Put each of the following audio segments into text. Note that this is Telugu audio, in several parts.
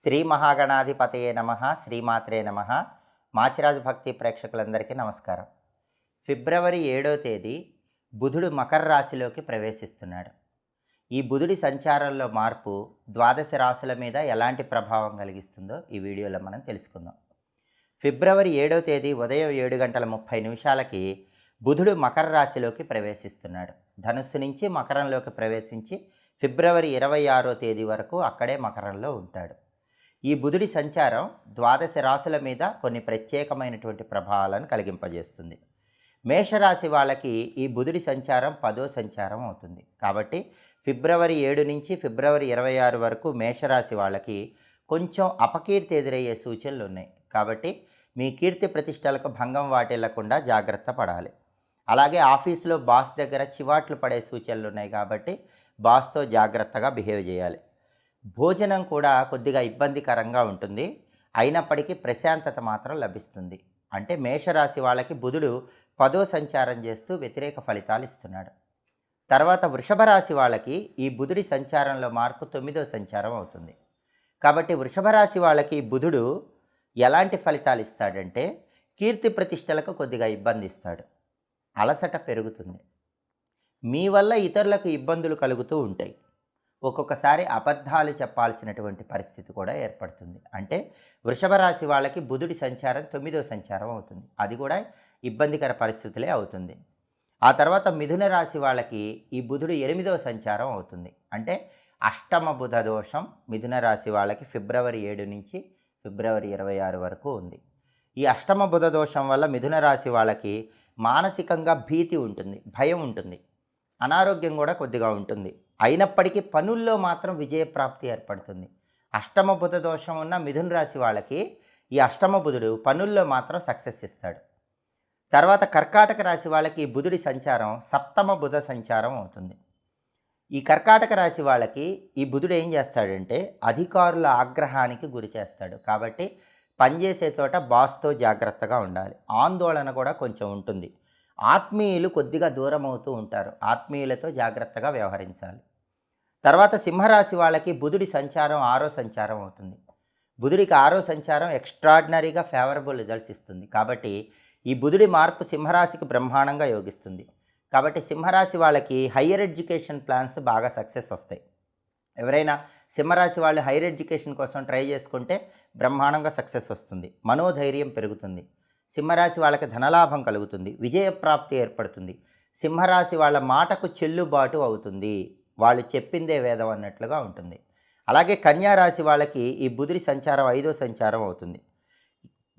శ్రీ మహాగణాధిపతయే నమః, శ్రీమాత్రే నమః. మాచిరాజు భక్తి ప్రేక్షకులందరికీ నమస్కారం. ఫిబ్రవరి 7వ తేదీ బుధుడు మకర రాశిలోకి ప్రవేశిస్తున్నాడు. ఈ బుధుడి సంచారంలో మార్పు ద్వాదశ రాశుల మీద ఎలాంటి ప్రభావం కలిగిస్తుందో ఈ వీడియోలో మనం తెలుసుకుందాం. ఫిబ్రవరి 7వ తేదీ ఉదయం 7:30 బుధుడు మకర రాశిలోకి ప్రవేశిస్తున్నాడు. ధనుస్సు నుంచి మకరంలోకి ప్రవేశించి ఫిబ్రవరి 26వ తేదీ వరకు అక్కడే మకరంలో ఉంటాడు. ఈ బుధుడి సంచారం ద్వాదశ రాశుల మీద కొన్ని ప్రత్యేకమైనటువంటి ప్రభావాలను కలిగింపజేస్తుంది. మేషరాశి వాళ్ళకి ఈ బుధుడి సంచారం 10వ సంచారం అవుతుంది. కాబట్టి ఫిబ్రవరి 7 నుంచి ఫిబ్రవరి 26 వరకు మేషరాశి వాళ్ళకి కొంచెం అపకీర్తి ఎదురయ్యే సూచనలు ఉన్నాయి. కాబట్టి మీ కీర్తి ప్రతిష్టలకు భంగం వాటిల్లకుండా జాగ్రత్త పడాలి. అలాగే ఆఫీసులో బాస్ దగ్గర చివాట్లు పడే సూచనలు ఉన్నాయి. కాబట్టి బాస్తో జాగ్రత్తగా బిహేవ్ చేయాలి. భోజనం కూడా కొద్దిగా ఇబ్బందికరంగా ఉంటుంది. అయినప్పటికీ ప్రశాంతత మాత్రం లభిస్తుంది. అంటే మేషరాశి వాళ్ళకి బుధుడు 10వ సంచారం చేస్తూ వ్యతిరేక ఫలితాలు ఇస్తున్నాడు. తర్వాత వృషభ రాశి వాళ్ళకి ఈ బుధుడి సంచారంలో మార్పు 9వ సంచారం అవుతుంది. కాబట్టి వృషభ రాశి వాళ్ళకి బుధుడు ఎలాంటి ఫలితాలు ఇస్తాడంటే కీర్తి ప్రతిష్టలకు కొద్దిగా ఇబ్బంది ఇస్తాడు. అలసట పెరుగుతుంది. మీ వల్ల ఇతరులకు ఇబ్బందులు కలుగుతూ ఉంటాయి. ఒక్కొక్కసారి అబద్ధాలు చెప్పాల్సినటువంటి పరిస్థితి కూడా ఏర్పడుతుంది. అంటే వృషభ రాశి వాళ్ళకి బుధుడి సంచారం 9వ సంచారం అవుతుంది. అది కూడా ఇబ్బందికర పరిస్థితులే అవుతుంది. ఆ తర్వాత మిథున రాశి వాళ్ళకి ఈ బుధుడు 8వ సంచారం అవుతుంది. అంటే అష్టమ బుధ దోషం మిథున రాశి వాళ్ళకి ఫిబ్రవరి 7 నుంచి ఫిబ్రవరి 26 వరకు ఉంది. ఈ అష్టమ బుధ దోషం వల్ల మిథున రాశి వాళ్ళకి మానసికంగా భీతి ఉంటుంది, భయం ఉంటుంది, అనారోగ్యం కూడా కొద్దిగా ఉంటుంది. అయినప్పటికీ పనుల్లో మాత్రం విజయప్రాప్తి ఏర్పడుతుంది. అష్టమ బుధ దోషం ఉన్న మిథున రాశి వాళ్ళకి ఈ అష్టమ బుధుడు పనుల్లో మాత్రం సక్సెస్ ఇస్తాడు. తర్వాత కర్కాటక రాశి వాళ్ళకి ఈ బుధుడి సంచారం సప్తమ బుధ సంచారం అవుతుంది. ఈ కర్కాటక రాశి వాళ్ళకి ఈ బుధుడు ఏం చేస్తాడంటే అధికారుల ఆగ్రహానికి గురి చేస్తాడు. కాబట్టి పనిచేసే చోట బాస్తో జాగ్రత్తగా ఉండాలి. ఆందోళన కూడా కొంచెం ఉంటుంది. ఆత్మీయులు కొద్దిగా దూరం అవుతూ ఉంటారు. ఆత్మీయులతో జాగ్రత్తగా వ్యవహరించాలి. తర్వాత సింహరాశి వాళ్ళకి బుధుడి సంచారం 6వ సంచారం అవుతుంది. బుధుడికి 6వ సంచారం ఎక్స్ట్రాడినరీగా ఫేవరబుల్ రిజల్ట్స్ ఇస్తుంది. కాబట్టి ఈ బుధుడి మార్పు సింహరాశికి బ్రహ్మాండంగా యోగిస్తుంది. కాబట్టి సింహరాశి వాళ్ళకి హయ్యర్ ఎడ్యుకేషన్ ప్లాన్స్ బాగా సక్సెస్ వస్తాయి. ఎవరైనా సింహరాశి వాళ్ళు హైయర్ ఎడ్యుకేషన్ కోసం ట్రై చేసుకుంటే బ్రహ్మాండంగా సక్సెస్ వస్తుంది. మనోధైర్యం పెరుగుతుంది. సింహరాశి వాళ్ళకి ధనలాభం కలుగుతుంది. విజయప్రాప్తి ఏర్పడుతుంది. సింహరాశి వాళ్ళ మాటకు చెల్లుబాటు అవుతుంది. వాళ్ళు చెప్పిందే వేదం అన్నట్లుగా ఉంటుంది. అలాగే కన్యారాశి వాళ్ళకి ఈ బుధుడి సంచారం 5వ సంచారం అవుతుంది.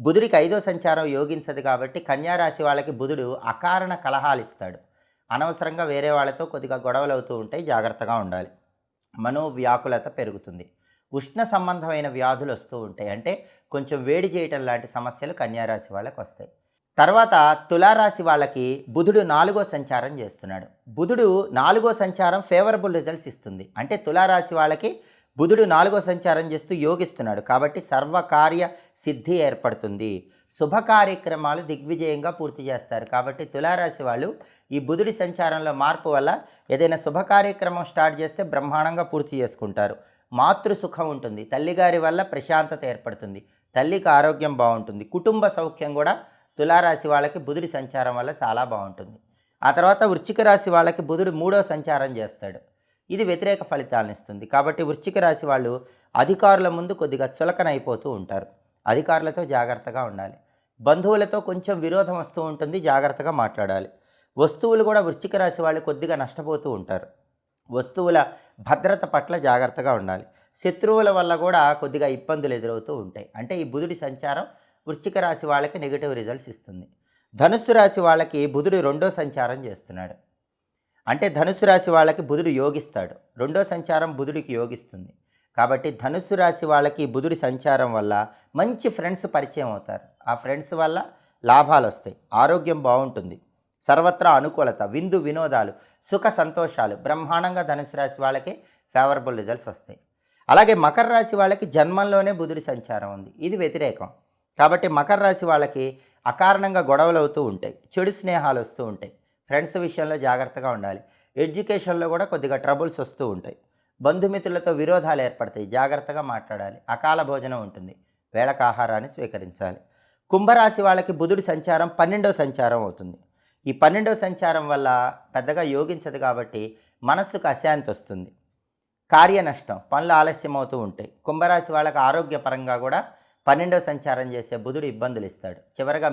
బుధుడికి 5వ సంచారం యోగించదు. కాబట్టి కన్యారాశి వాళ్ళకి బుధుడు అకారణ కలహాలు ఇస్తాడు. అనవసరంగా వేరే వాళ్ళతో కొద్దిగా గొడవలు అవుతూ ఉంటాయి. జాగ్రత్తగా ఉండాలి. మనోవ్యాకులత పెరుగుతుంది. ఉష్ణ సంబంధమైన వ్యాధులు వస్తూ ఉంటాయి. అంటే కొంచెం వేడి చేయటం లాంటి సమస్యలు కన్యారాశి వాళ్ళకి వస్తాయి. తర్వాత తులారాశి వాళ్ళకి బుధుడు 4వ సంచారం చేస్తున్నాడు. బుధుడు 4వ సంచారం ఫేవరబుల్ రిజల్ట్స్ ఇస్తుంది. అంటే తులారాశి వాళ్ళకి బుధుడు 4వ సంచారం చేస్తూ యోగిస్తున్నాడు. కాబట్టి సర్వకార్య సిద్ధి ఏర్పడుతుంది. శుభ కార్యక్రమాలు దిగ్విజయంగా పూర్తి చేస్తారు. కాబట్టి తులారాశి వాళ్ళు ఈ బుధుడి సంచారంలో మార్పు వల్ల ఏదైనా శుభ కార్యక్రమం స్టార్ట్ చేస్తే బ్రహ్మాండంగా పూర్తి చేసుకుంటారు. మాతృసుఖం ఉంటుంది. తల్లిగారి వల్ల ప్రశాంతత ఏర్పడుతుంది. తల్లికి ఆరోగ్యం బాగుంటుంది. కుటుంబ సౌఖ్యం కూడా తులారాశి వాళ్ళకి బుధుడి సంచారం వల్ల చాలా బాగుంటుంది. ఆ తర్వాత వృశ్చిక రాశి వాళ్ళకి బుధుడు 3వ సంచారం చేస్తాడు. ఇది వ్యతిరేక ఫలితాలను ఇస్తుంది. కాబట్టి వృశ్చిక రాశి వాళ్ళు అధికారుల ముందు కొద్దిగా చులకన అయిపోతూ ఉంటారు. అధికారులతో జాగ్రత్తగా ఉండాలి. బంధువులతో కొంచెం విరోధం వస్తూ ఉంటుంది. జాగ్రత్తగా మాట్లాడాలి. వస్తువులు కూడా వృశ్చిక రాశి వాళ్ళు కొద్దిగా నష్టపోతూ ఉంటారు. వస్తువుల భద్రత పట్ల జాగ్రత్తగా ఉండాలి. శత్రువుల వల్ల కూడా కొద్దిగా ఇబ్బందులు ఎదురవుతూ ఉంటాయి. అంటే ఈ బుధుడి సంచారం వృశ్చిక రాశి వాళ్ళకి నెగిటివ్ రిజల్ట్స్ ఇస్తుంది. ధనుస్సు రాశి వాళ్ళకి బుధుడు 2వ సంచారం చేస్తున్నాడు. అంటే ధనుస్సు రాశి వాళ్ళకి బుధుడు యోగిస్తాడు. 2వ సంచారం బుధుడికి యోగిస్తుంది. కాబట్టి ధనుస్సు రాశి వాళ్ళకి బుధుడి సంచారం వల్ల మంచి ఫ్రెండ్స్ పరిచయం అవుతారు. ఆ ఫ్రెండ్స్ వల్ల లాభాలు వస్తాయి. ఆరోగ్యం బాగుంటుంది. సర్వత్రా అనుకూలత, విందు వినోదాలు, సుఖ సంతోషాలు బ్రహ్మాండంగా ధనుసు రాశి వాళ్ళకి ఫేవరబుల్ రిజల్ట్స్ వస్తాయి. అలాగే మకర రాశి వాళ్ళకి జన్మంలోనే బుధుడి సంచారం ఉంది. ఇది వ్యతిరేకం. కాబట్టి మకర రాశి వాళ్ళకి అకారణంగా గొడవలు అవుతూ ఉంటాయి. చెడు స్నేహాలు వస్తూ ఉంటాయి. ఫ్రెండ్స్ విషయంలో జాగ్రత్తగా ఉండాలి. ఎడ్యుకేషన్లో కూడా కొద్దిగా ట్రబుల్స్ వస్తూ ఉంటాయి. బంధుమిత్రులతో విరోధాలు ఏర్పడతాయి, జాగ్రత్తగా మాట్లాడాలి. అకాల భోజనం ఉంటుంది, వేళకు ఆహారాన్ని స్వీకరించాలి. కుంభరాశి వాళ్ళకి బుధుడి సంచారం 12వ సంచారం అవుతుంది. ఈ 12వ సంచారం వల్ల పెద్దగా యోగించదు కాబట్టి మనస్సుకు అశాంతి వస్తుంది, కార్య నష్టం, పనులు ఆలస్యం అవుతూ ఉంటాయి. కుంభరాశి వాళ్ళకి ఆరోగ్యపరంగా కూడా 12వ సంచారం చేసే బుధుడు ఇబ్బందులు ఇస్తాడు. చివరగా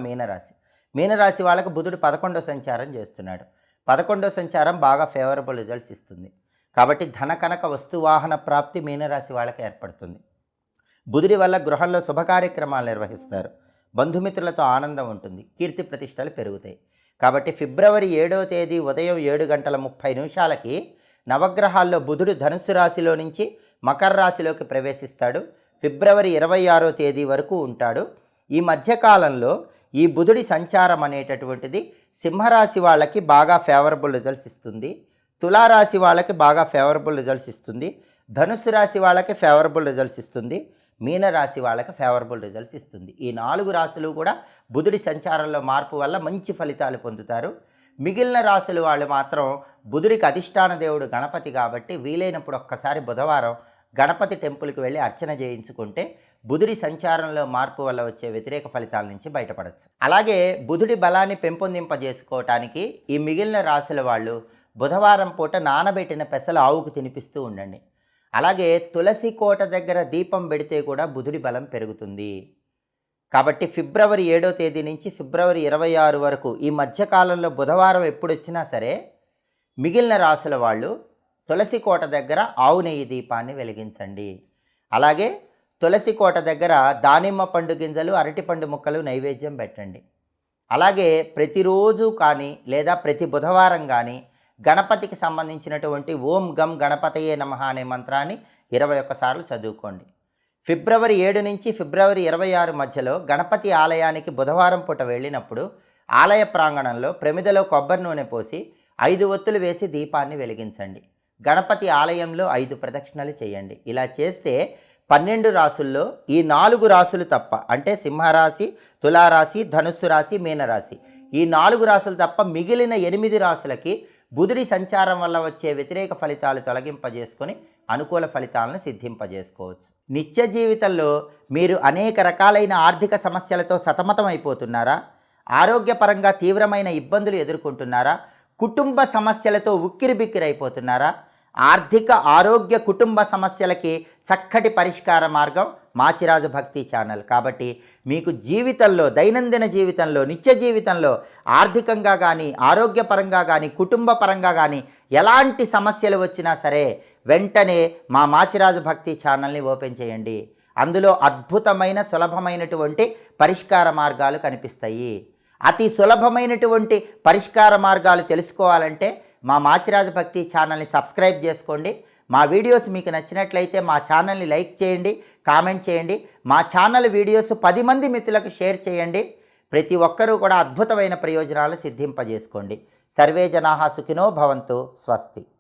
మీనరాశి వాళ్ళకు బుధుడు 11వ సంచారం చేస్తున్నాడు. 11వ సంచారం బాగా ఫేవరబుల్ రిజల్ట్స్ ఇస్తుంది. కాబట్టి ధన కనక వస్తువాహన ప్రాప్తి మీనరాశి వాళ్ళకి ఏర్పడుతుంది. బుధుడి వల్ల గృహంలో శుభకార్యక్రమాలు నిర్వహిస్తారు, బంధుమిత్రులతో ఆనందం ఉంటుంది, కీర్తి ప్రతిష్టలు పెరుగుతాయి. కాబట్టి ఫిబ్రవరి 7వ తేదీ ఉదయం 7:30 నవగ్రహాల్లో బుధుడు ధనుసు రాశిలో నుంచి మకర రాశిలోకి ప్రవేశిస్తాడు. ఫిబ్రవరి 26వ తేదీ వరకు ఉంటాడు. ఈ మధ్యకాలంలో ఈ బుధుడి సంచారం అనేటటువంటిది సింహరాశి వాళ్ళకి బాగా ఫేవరబుల్ రిజల్ట్స్ ఇస్తుంది, తులారాశి వాళ్ళకి బాగా ఫేవరబుల్ రిజల్ట్స్ ఇస్తుంది, ధనుసు రాశి వాళ్ళకి ఫేవరబుల్ రిజల్ట్స్ ఇస్తుంది, మీనరాశి వాళ్ళకి ఫేవరబుల్ రిజల్ట్స్ ఇస్తుంది. ఈ 4 రాశులు కూడా బుధుడి సంచారంలో మార్పు వల్ల మంచి ఫలితాలు పొందుతారు. మిగిలిన రాశులు వాళ్ళు మాత్రం బుధుడికి అధిష్టాన దేవుడు గణపతి కాబట్టి వీలైనప్పుడు ఒక్కసారి బుధవారం గణపతి టెంపుల్కి వెళ్ళి అర్చన చేయించుకుంటే బుధుడి సంచారంలో మార్పు వల్ల వచ్చే వ్యతిరేక ఫలితాల నుంచి బయటపడవచ్చు. అలాగే బుధుడి బలాన్ని పెంపొందింపజేసుకోవటానికి ఈ మిగిలిన రాశుల వాళ్ళు బుధవారం పూట నానబెట్టిన పెసలు ఆవుకు తినిపిస్తూ ఉండండి. అలాగే తులసి కోట దగ్గర దీపం పెడితే కూడా బుధుడి బలం పెరుగుతుంది. కాబట్టి ఫిబ్రవరి 7వ తేదీ నుంచి ఫిబ్రవరి 26 వరకు ఈ మధ్యకాలంలో బుధవారం ఎప్పుడు వచ్చినా సరే మిగిలిన రాశుల వాళ్ళు తులసి కోట దగ్గర ఆవు నెయ్యి దీపాన్ని వెలిగించండి. అలాగే తులసి కోట దగ్గర దానిమ్మ పండు గింజలు, అరటిపండు ముక్కలు నైవేద్యం పెట్టండి. అలాగే ప్రతిరోజు కానీ లేదా ప్రతి బుధవారం కానీ గణపతికి సంబంధించినటువంటి ఓం గం గణపతయే నమః అనే మంత్రాన్ని 21 సార్లు చదువుకోండి. ఫిబ్రవరి 7 నుంచి ఫిబ్రవరి 26 మధ్యలో గణపతి ఆలయానికి బుధవారం పూట వెళ్ళినప్పుడు ఆలయ ప్రాంగణంలో ప్రమిదలో కొబ్బరి నూనె పోసి 5 ఒత్తులు వేసి దీపాన్ని వెలిగించండి. గణపతి ఆలయంలో 5 ప్రదక్షిణలు చేయండి. ఇలా చేస్తే 12 రాశుల్లో ఈ 4 రాశులు తప్ప, అంటే సింహరాశి, తులారాశి, ధనుస్సు రాశి, మీనరాశి, ఈ 4 రాశులు తప్ప మిగిలిన 8 రాశులకి బుధుడి సంచారం వల్ల వచ్చే వ్యతిరేక ఫలితాలు తొలగింపజేసుకొని అనుకూల ఫలితాలను సిద్ధింపజేసుకోవచ్చు. నిత్య జీవితంలో మీరు అనేక రకాలైన ఆర్థిక సమస్యలతో సతమతం అయిపోతున్నారా? ఆరోగ్యపరంగా తీవ్రమైన ఇబ్బందులు ఎదుర్కొంటున్నారా? కుటుంబ సమస్యలతో ఉక్కిరిబిక్కిరైపోతున్నారా? ఆర్థిక, ఆరోగ్య, కుటుంబ సమస్యలకి చక్కటి పరిష్కార మార్గం మాచిరాజు భక్తి ఛానల్. కాబట్టి మీకు జీవితంలో, దైనందిన జీవితంలో, నిత్య జీవితంలో ఆర్థికంగా కానీ, ఆరోగ్యపరంగా కానీ, కుటుంబ పరంగా కానీ ఎలాంటి సమస్యలు వచ్చినా సరే వెంటనే మా మాచిరాజు భక్తి ఛానల్ని ఓపెన్ చేయండి. అందులో అద్భుతమైన సులభమైనటువంటి పరిష్కార మార్గాలు కనిపిస్తాయి. అతి సులభమైనటువంటి పరిష్కార మార్గాలు తెలుసుకోవాలంటే మా మాచిరాజు భక్తి ఛానల్ని సబ్స్క్రైబ్ చేసుకోండి. మా వీడియోస్ మీకు నచ్చినట్లయితే మా ఛానల్ని లైక్ చేయండి, కామెంట్ చేయండి. మా ఛానల్ వీడియోస్ 10 మంది మిత్రులకు షేర్ చేయండి. ప్రతి ఒక్కరూ కూడా అద్భుతమైన ప్రయోజనాలు సిద్ధింపజేసుకోండి. సర్వే జనాః సుఖినో భవంతు. స్వస్తి.